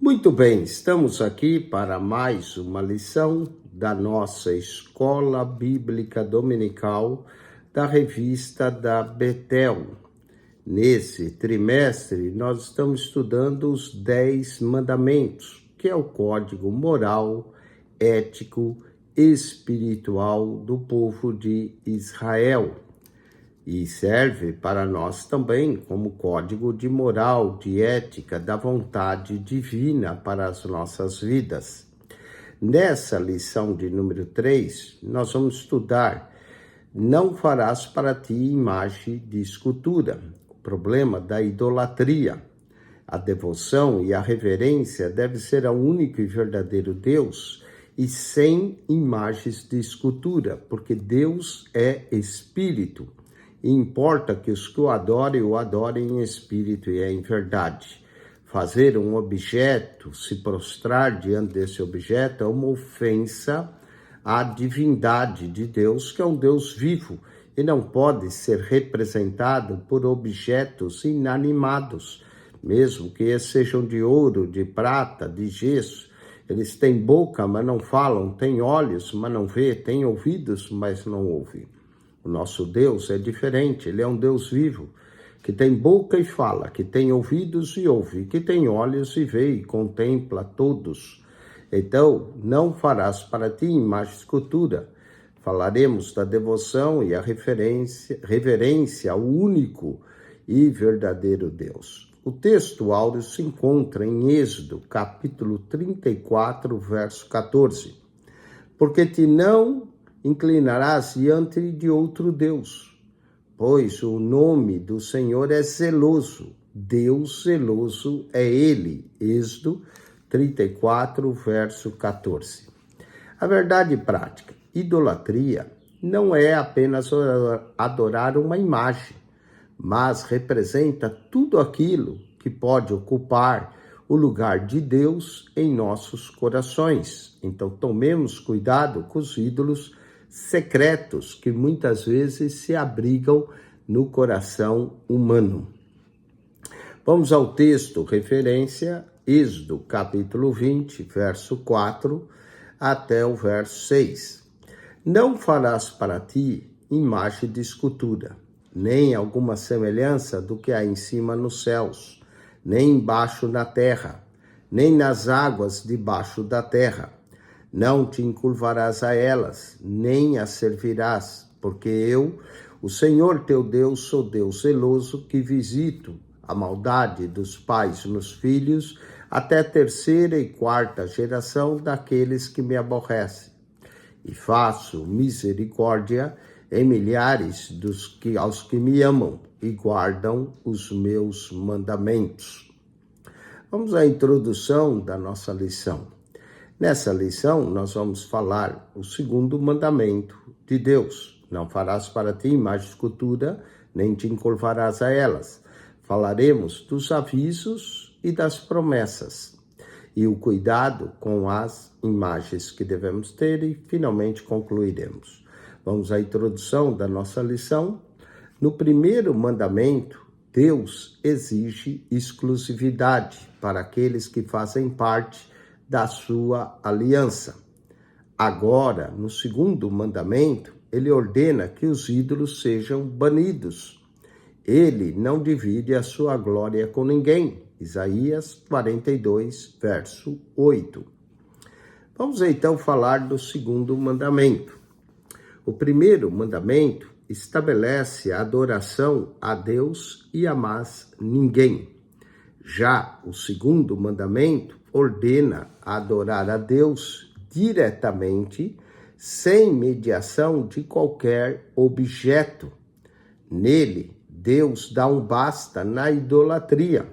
Muito bem, estamos aqui para mais uma lição da nossa Escola Bíblica Dominical da revista da Betel. Nesse trimestre, nós estamos estudando os 10 mandamentos, que é o código moral, ético, espiritual do povo de Israel. E serve para nós também como código de moral, de ética, da vontade divina para as nossas vidas. Nessa lição de número 3, nós vamos estudar Não farás para ti imagem de escultura, o problema da idolatria. A devoção e a reverência deve ser ao único e verdadeiro Deus e sem imagens de escultura, porque Deus é espírito. E importa que os que o adorem em espírito e em verdade. Fazer um objeto, se prostrar diante desse objeto, é uma ofensa à divindade de Deus, que é um Deus vivo, e não pode ser representado por objetos inanimados, mesmo que esses sejam de ouro, de prata, de gesso. Eles têm boca, mas não falam, têm olhos, mas não vê, têm ouvidos, mas não ouvem. O nosso Deus é diferente, ele é um Deus vivo, que tem boca e fala, que tem ouvidos e ouve, que tem olhos e vê e contempla todos. Então, não farás para ti imagem de escultura. Falaremos da devoção e a reverência ao único e verdadeiro Deus. O texto áureo se encontra em Êxodo, capítulo 34, verso 14. Porque te não inclinarás diante de outro Deus, pois o nome do Senhor é zeloso, Deus zeloso é Ele. Êxodo 34, verso 14. A verdade prática, idolatria não é apenas adorar uma imagem, mas representa tudo aquilo que pode ocupar o lugar de Deus em nossos corações. Então tomemos cuidado com os ídolos secretos que muitas vezes se abrigam no coração humano. Vamos ao texto, referência, Êxodo, capítulo 20, verso 4 até o verso 6. Não farás para ti imagem de escultura, nem alguma semelhança do que há em cima nos céus, nem embaixo na terra, nem nas águas debaixo da terra. Não te encurvarás a elas, nem as servirás, porque eu, o Senhor teu Deus, sou Deus zeloso, que visito a maldade dos pais nos filhos, até a terceira e quarta geração daqueles que me aborrecem. E faço misericórdia em milhares aos que me amam e guardam os meus mandamentos. Vamos à introdução da nossa lição. Nessa lição, nós vamos falar o segundo mandamento de Deus. Não farás para ti imagem de escultura, nem te encurvarás a elas. Falaremos dos avisos e das promessas, e o cuidado com as imagens que devemos ter, e finalmente concluiremos. Vamos à introdução da nossa lição. No primeiro mandamento, Deus exige exclusividade para aqueles que fazem parte da sua aliança. Agora, no segundo mandamento, ele ordena que os ídolos sejam banidos. Ele não divide a sua glória com ninguém. Isaías 42, verso 8. Vamos então falar do segundo mandamento. O primeiro mandamento estabelece a adoração a Deus e a mais ninguém. Já o segundo mandamento ordena adorar a Deus diretamente, sem mediação de qualquer objeto. Nele, Deus dá um basta na idolatria.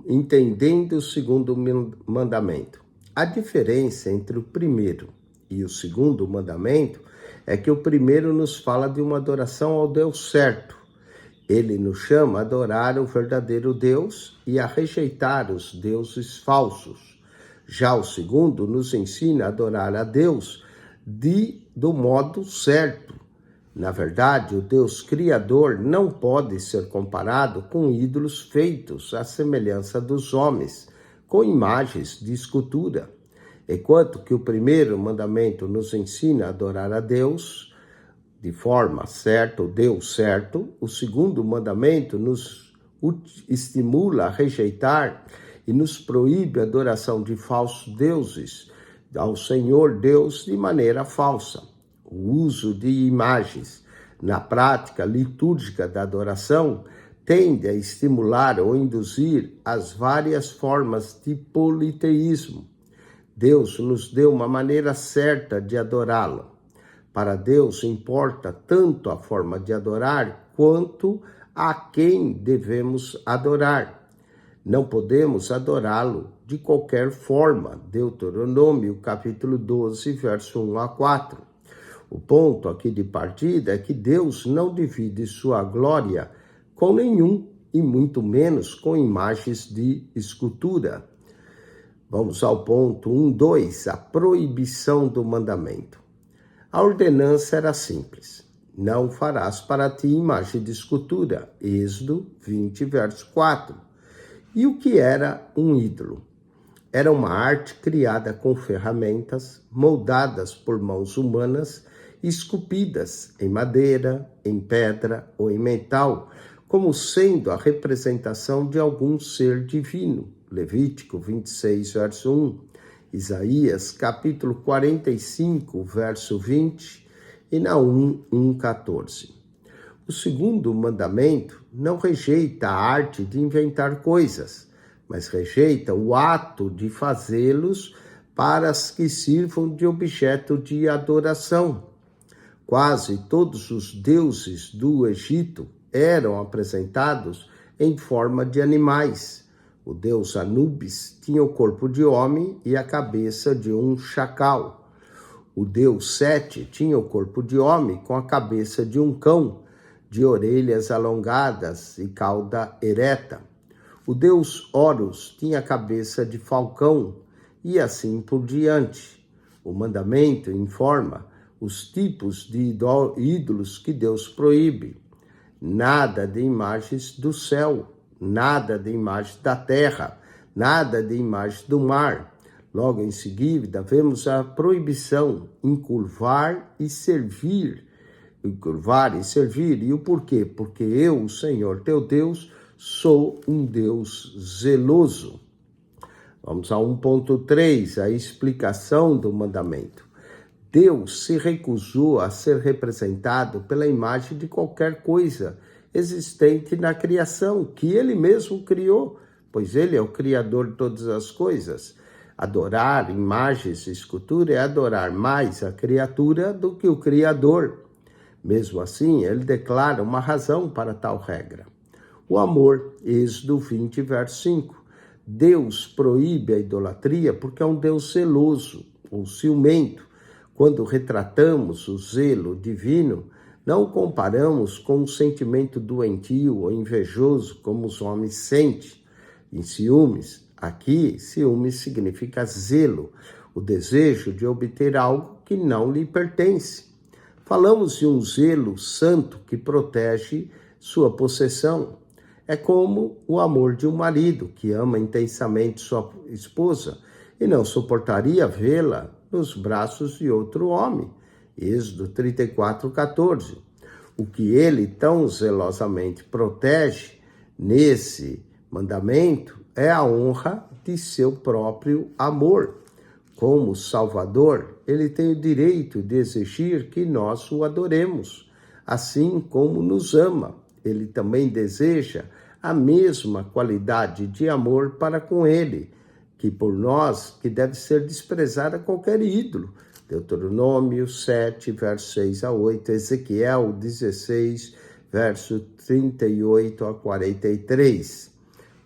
Entendendo o segundo mandamento. A diferença entre o primeiro e o segundo mandamento é que o primeiro nos fala de uma adoração ao Deus certo. Ele nos chama a adorar o verdadeiro Deus e a rejeitar os deuses falsos. Já o segundo nos ensina a adorar a Deus do modo certo, Na verdade, o Deus Criador não pode ser comparado com ídolos feitos à semelhança dos homens, com imagens de escultura. Enquanto que o primeiro mandamento nos ensina a adorar a Deus de forma certa, o Deus certo, o segundo mandamento nos estimula a rejeitar e nos proíbe a adoração de falsos deuses ao Senhor Deus de maneira falsa. O uso de imagens na prática litúrgica da adoração tende a estimular ou induzir as várias formas de politeísmo. Deus nos deu uma maneira certa de adorá-lo. Para Deus importa tanto a forma de adorar quanto a quem devemos adorar. Não podemos adorá-lo de qualquer forma. Deuteronômio, capítulo 12, verso 1 a 4. O ponto aqui de partida é que Deus não divide sua glória com nenhum, e muito menos com imagens de escultura. Vamos ao ponto 1.2, a proibição do mandamento. A ordenança era simples. Não farás para ti imagem de escultura. Êxodo 20, verso 4. E o que era um ídolo? Era uma arte criada com ferramentas, moldadas por mãos humanas, esculpidas em madeira, em pedra ou em metal, como sendo a representação de algum ser divino. Levítico 26, verso 1, Isaías capítulo 45, verso 20 e Naum 1:14. O segundo mandamento não rejeita a arte de inventar coisas, mas rejeita o ato de fazê-los para que sirvam de objeto de adoração. Quase todos os deuses do Egito eram apresentados em forma de animais. O deus Anubis tinha o corpo de homem e a cabeça de um chacal. O deus Sete tinha o corpo de homem com a cabeça de um cão, de orelhas alongadas e cauda ereta. O deus Horus tinha a cabeça de falcão e assim por diante. O mandamento informa os tipos de ídolos que Deus proíbe. Nada de imagens do céu, nada de imagem da terra, nada de imagem do mar. Logo em seguida, vemos a proibição em curvar e servir. E o porquê? Porque eu, o Senhor teu Deus, sou um Deus zeloso. Vamos a 1.3, a explicação do mandamento. Deus se recusou a ser representado pela imagem de qualquer coisa existente na criação, que ele mesmo criou, pois ele é o criador de todas as coisas. Adorar imagens e escultura é adorar mais a criatura do que o Criador. Mesmo assim, ele declara uma razão para tal regra. O amor, Êxodo 20, verso 5. Deus proíbe a idolatria porque é um Deus zeloso ou ciumento. Quando retratamos o zelo divino, não o comparamos com um sentimento doentio ou invejoso como os homens sentem em ciúmes. Aqui, ciúmes significa zelo, o desejo de obter algo que não lhe pertence. Falamos de um zelo santo que protege sua possessão. É como o amor de um marido que ama intensamente sua esposa e não suportaria vê-la nos braços de outro homem. Êxodo 34:14. O que ele tão zelosamente protege nesse mandamento é a honra de seu próprio amor. Como Salvador, ele tem o direito de exigir que nós o adoremos, assim como nos ama. Ele também deseja a mesma qualidade de amor para com ele, que por nós, que deve ser desprezada qualquer ídolo. Deuteronômio 7, verso 6 a 8, Ezequiel 16, verso 38 a 43.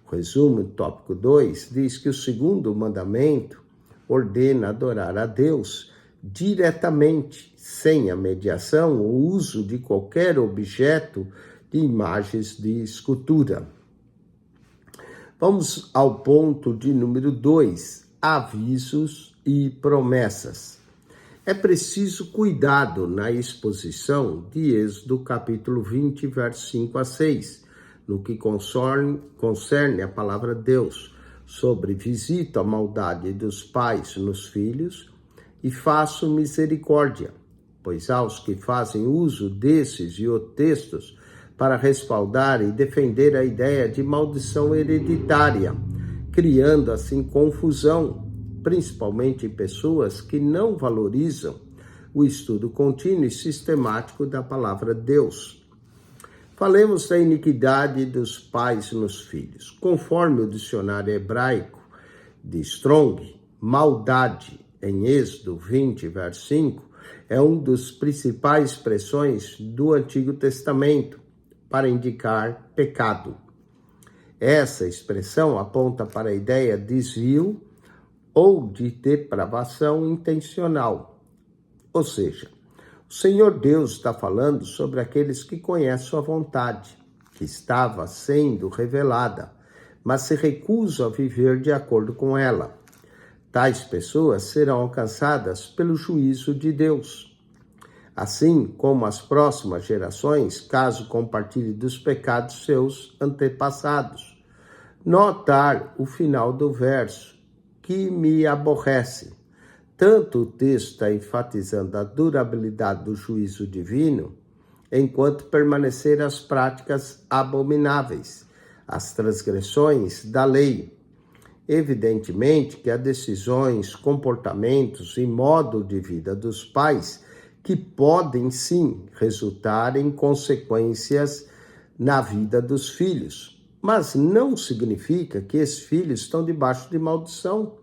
O resumo, tópico 2, diz que o segundo mandamento ordena adorar a Deus diretamente, sem a mediação ou uso de qualquer objeto de imagens de escultura. Vamos ao ponto de número 2, avisos e promessas. é preciso cuidado na exposição de Êxodo capítulo 20, versos 5 a 6, no que concerne a palavra de Deus, sobre visito a maldade dos pais nos filhos e faço misericórdia, pois aos que fazem uso desses e outros textos para respaldar e defender a ideia de maldição hereditária, criando assim confusão, principalmente em pessoas que não valorizam o estudo contínuo e sistemático da palavra de Deus. Falemos da iniquidade dos pais nos filhos. Conforme o dicionário hebraico de Strong, maldade, em Êxodo 20, verso 5, é uma das principais expressões do Antigo Testamento para indicar pecado. Essa expressão aponta para a ideia de desvio ou de depravação intencional. Ou seja, o Senhor Deus está falando sobre aqueles que conhecem sua vontade, que estava sendo revelada, mas se recusam a viver de acordo com ela. Tais pessoas serão alcançadas pelo juízo de Deus, assim como as próximas gerações, caso compartilhem dos pecados seus antepassados. Notar o final do verso, que me aborrece. Tanto o texto está enfatizando a durabilidade do juízo divino, enquanto permanecer as práticas abomináveis, as transgressões da lei. Evidentemente que há decisões, comportamentos e modo de vida dos pais que podem sim resultar em consequências na vida dos filhos, mas não significa que esses filhos estão debaixo de maldição.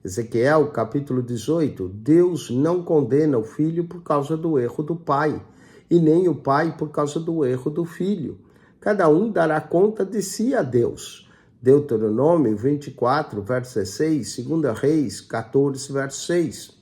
Ezequiel, capítulo 18, Deus não condena o filho por causa do erro do pai, e nem o pai por causa do erro do filho. Cada um dará conta de si a Deus. Deuteronômio 24, verso 16, 2 Reis 14, verso 6.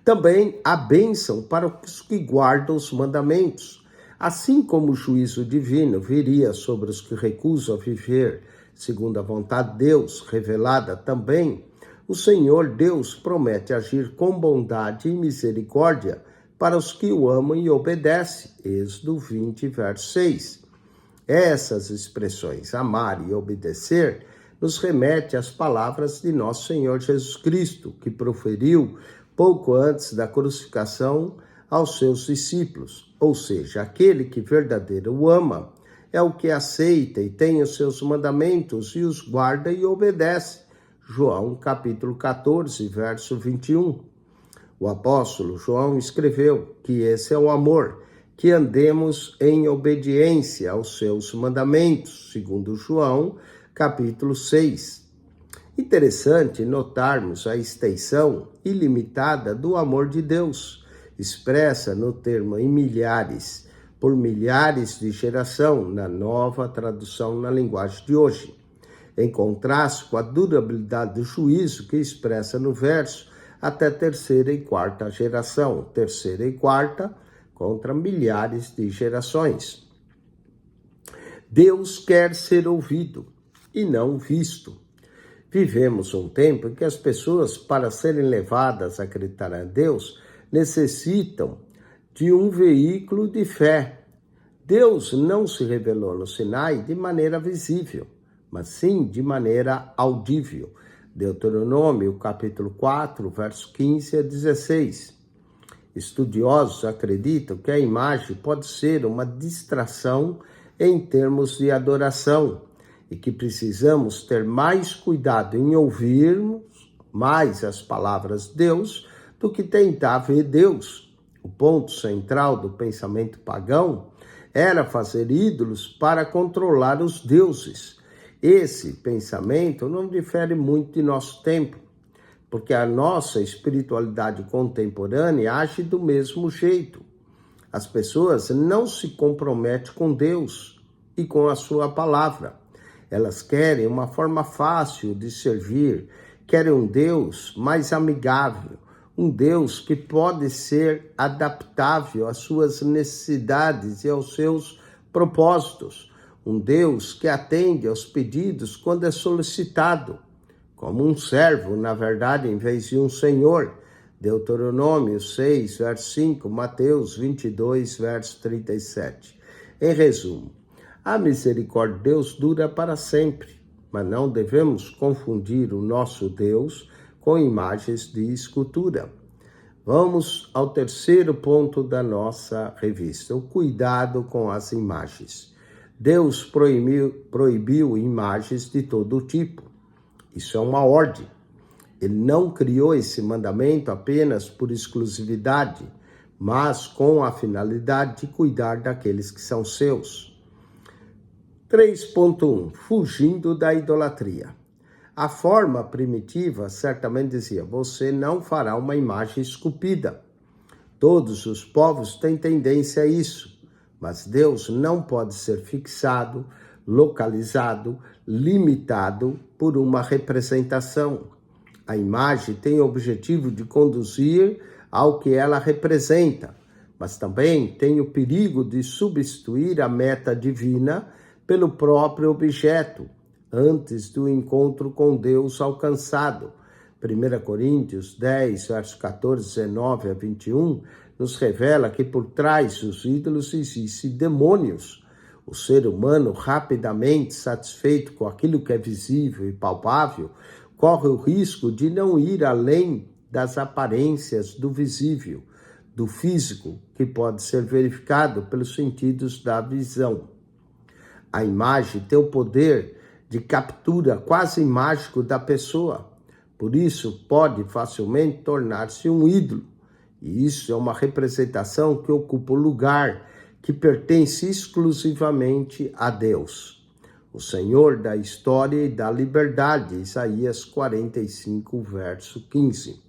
Também há bênção para os que guardam os mandamentos. Assim como o juízo divino viria sobre os que recusam a viver segundo a vontade de Deus, revelada também, o Senhor Deus promete agir com bondade e misericórdia para os que o amam e obedecem. Êxodo 20, verso 6. Essas expressões, amar e obedecer, nos remete às palavras de nosso Senhor Jesus Cristo, que proferiu pouco antes da crucificação aos seus discípulos. Ou seja, aquele que verdadeiro o ama é o que aceita e tem os seus mandamentos e os guarda e obedece. João capítulo 14, verso 21. O apóstolo João escreveu que esse é o amor, que andemos em obediência aos seus mandamentos, segundo João capítulo 6. Interessante notarmos a extensão ilimitada do amor de Deus, expressa no termo em milhares, por milhares de geração, na nova tradução na linguagem de hoje, em contraste com a durabilidade do juízo que expressa no verso até terceira e quarta geração, terceira e quarta contra milhares de gerações. Deus quer ser ouvido e não visto. Vivemos um tempo em que as pessoas, para serem levadas a acreditar em Deus, necessitam de um veículo de fé. Deus não se revelou no Sinai de maneira visível, mas sim de maneira audível. Deuteronômio, capítulo 4, versos 15 a 16. Estudiosos acreditam que a imagem pode ser uma distração em termos de adoração e que precisamos ter mais cuidado em ouvirmos mais as palavras de Deus do que tentar ver Deus. O ponto central do pensamento pagão era fazer ídolos para controlar os deuses. Esse pensamento não difere muito de nosso tempo, porque a nossa espiritualidade contemporânea age do mesmo jeito. As pessoas não se comprometem com Deus e com a sua palavra. Elas querem uma forma fácil de servir, querem um Deus mais amigável, um Deus que pode ser adaptável às suas necessidades e aos seus propósitos, um Deus que atende aos pedidos quando é solicitado, como um servo, na verdade, em vez de um senhor. Deuteronômio 6, verso 5, Mateus 22, verso 37. Em resumo, a misericórdia de Deus dura para sempre, mas não devemos confundir o nosso Deus com imagens de escultura. Vamos ao terceiro ponto da nossa revista, o cuidado com as imagens. Deus proibiu imagens de todo tipo. Isso é uma ordem. Ele não criou esse mandamento apenas por exclusividade, mas com a finalidade de cuidar daqueles que são seus. 3.1. Fugindo da idolatria. A forma primitiva certamente dizia: você não fará uma imagem esculpida. Todos os povos têm tendência a isso, mas Deus não pode ser fixado, localizado, limitado por uma representação. A imagem tem o objetivo de conduzir ao que ela representa, mas também tem o perigo de substituir a meta divina pelo próprio objeto, antes do encontro com Deus alcançado. 1 Coríntios 10, versos 14, 19 a 21, nos revela que por trás dos ídolos existem demônios. O ser humano, rapidamente satisfeito com aquilo que é visível e palpável, corre o risco de não ir além das aparências do visível, do físico, que pode ser verificado pelos sentidos da visão. A imagem tem o poder de captura quase mágico da pessoa, por isso pode facilmente tornar-se um ídolo. E isso é uma representação que ocupa o lugar que pertence exclusivamente a Deus, o Senhor da história e da liberdade, Isaías 45, verso 15.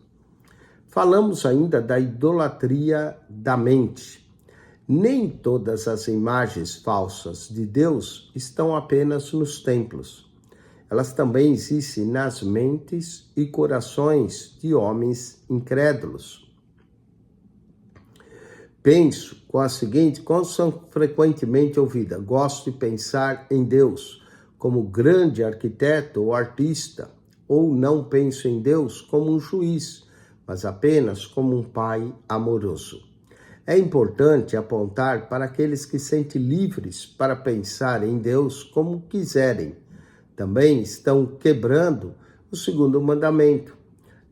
Falamos ainda da idolatria da mente. Nem todas as imagens falsas de Deus estão apenas nos templos. Elas também existem nas mentes e corações de homens incrédulos. Penso com a seguinte condição frequentemente ouvida: gosto de pensar em Deus como grande arquiteto ou artista, ou não penso em Deus como um juiz, mas apenas como um pai amoroso. É importante apontar para aqueles que se sentem livres para pensar em Deus como quiserem. Também estão quebrando o segundo mandamento.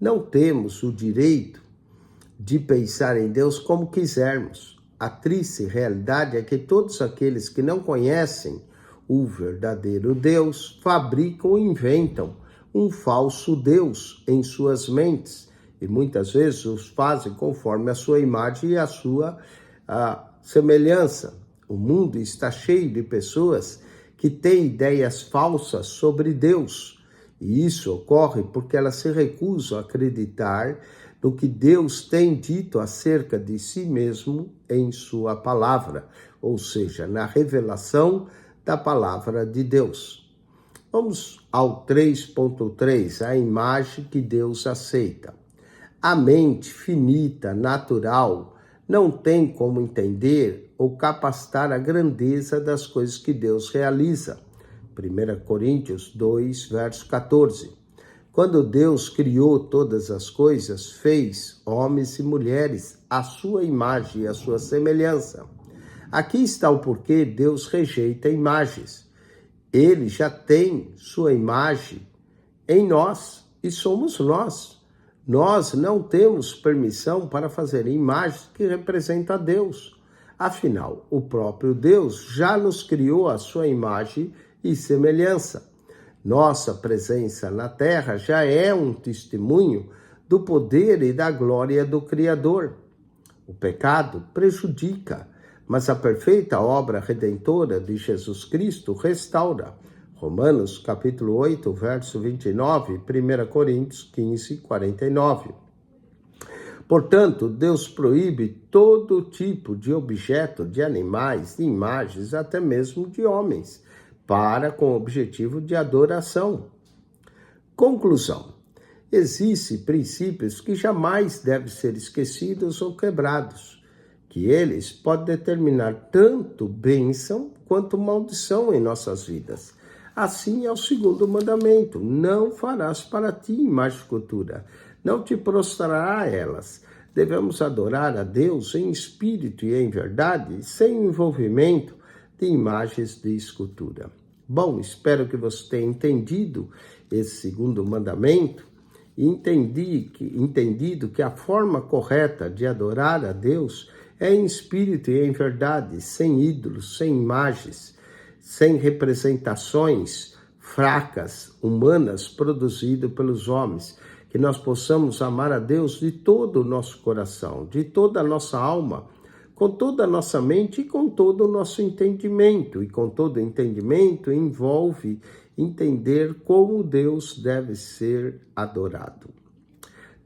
Não temos o direito de pensar em Deus como quisermos. A triste realidade é que todos aqueles que não conhecem o verdadeiro Deus fabricam e inventam um falso Deus em suas mentes e muitas vezes os fazem conforme a sua imagem e a sua semelhança. O mundo está cheio de pessoas que têm ideias falsas sobre Deus, e isso ocorre porque elas se recusam a acreditar no que Deus tem dito acerca de si mesmo em sua palavra, ou seja, na revelação da palavra de Deus. Vamos ao 3.3, a imagem que Deus aceita. A mente finita, natural, não tem como entender ou capacitar a grandeza das coisas que Deus realiza. 1 Coríntios 2, verso 14. Quando Deus criou todas as coisas, fez homens e mulheres à sua imagem e à sua semelhança. Aqui está o porquê Deus rejeita imagens. Ele já tem sua imagem em nós e somos nós. Nós não temos permissão para fazer imagens que representam a Deus. Afinal, o próprio Deus já nos criou à sua imagem e semelhança. Nossa presença na terra já é um testemunho do poder e da glória do Criador. O pecado prejudica, mas a perfeita obra redentora de Jesus Cristo restaura. Romanos capítulo 8, verso 29, 1 Coríntios 15, 49. Portanto, Deus proíbe todo tipo de objeto, de animais, de imagens, até mesmo de homens, com o objetivo de adoração. Conclusão. Existem princípios que jamais devem ser esquecidos ou quebrados, que eles podem determinar tanto bênção quanto maldição em nossas vidas. Assim é o segundo mandamento: não farás para ti imagem de escultura, não te prostrará a elas. Devemos adorar a Deus em espírito e em verdade, sem envolvimento de imagens de escultura. Bom, espero que você tenha entendido esse segundo mandamento e entendido que a forma correta de adorar a Deus é em espírito e em verdade, sem ídolos, sem imagens, sem representações fracas, humanas, produzidas pelos homens. Que nós possamos amar a Deus de todo o nosso coração, de toda a nossa alma, com toda a nossa mente e com todo o nosso entendimento. E com todo o entendimento envolve entender como Deus deve ser adorado.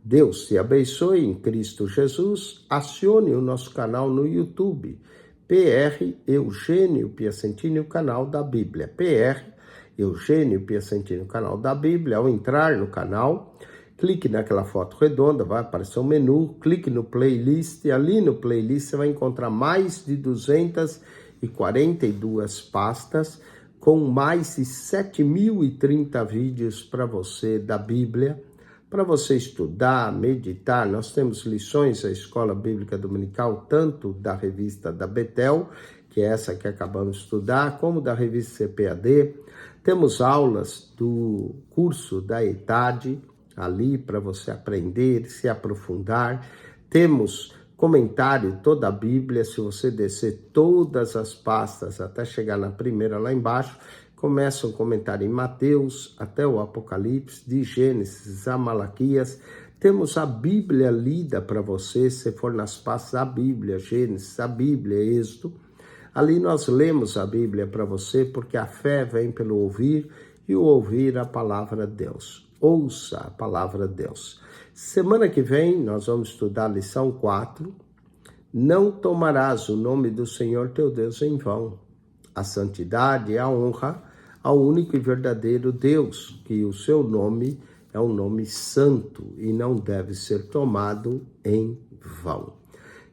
Deus te abençoe em Cristo Jesus. Acione o nosso canal no YouTube, PR Eugênio Piacentini, o canal da Bíblia. PR Eugênio Piacentini, o canal da Bíblia. Ao entrar no canal, clique naquela foto redonda, vai aparecer um menu, clique no playlist, e ali no playlist você vai encontrar mais de 242 pastas, com mais de 7.030 vídeos para você da Bíblia, para você estudar, meditar. Nós temos lições da Escola Bíblica Dominical, tanto da revista da Betel, que é essa que acabamos de estudar, como da revista CPAD. Temos aulas do curso da ETAD, ali para você aprender, se aprofundar. Temos comentário de toda a Bíblia. Se você descer todas as pastas até chegar na primeira lá embaixo, começa um comentário em Mateus até o Apocalipse, de Gênesis a Malaquias. Temos a Bíblia lida para você, se for nas pastas da Bíblia, Gênesis, a Bíblia, Êxodo. Ali nós lemos a Bíblia para você, porque a fé vem pelo ouvir e o ouvir a palavra de Deus. Ouça a palavra de Deus. Semana que vem nós vamos estudar a lição 4. Não tomarás o nome do Senhor teu Deus em vão. A santidade e a honra ao único e verdadeiro Deus, que o seu nome é um nome santo e não deve ser tomado em vão.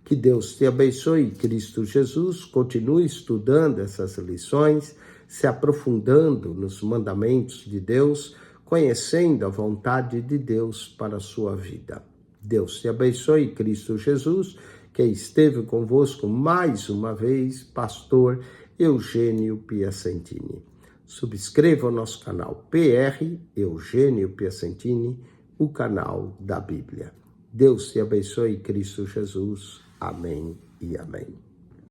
Que Deus te abençoe, Cristo Jesus. Continue estudando essas lições, se aprofundando nos mandamentos de Deus, conhecendo a vontade de Deus para a sua vida. Deus te abençoe, Cristo Jesus, que esteve convosco mais uma vez, pastor Eugênio Piacentini. Subscreva o nosso canal PR Eugênio Piacentini, o canal da Bíblia. Deus te abençoe, Cristo Jesus. Amém e amém.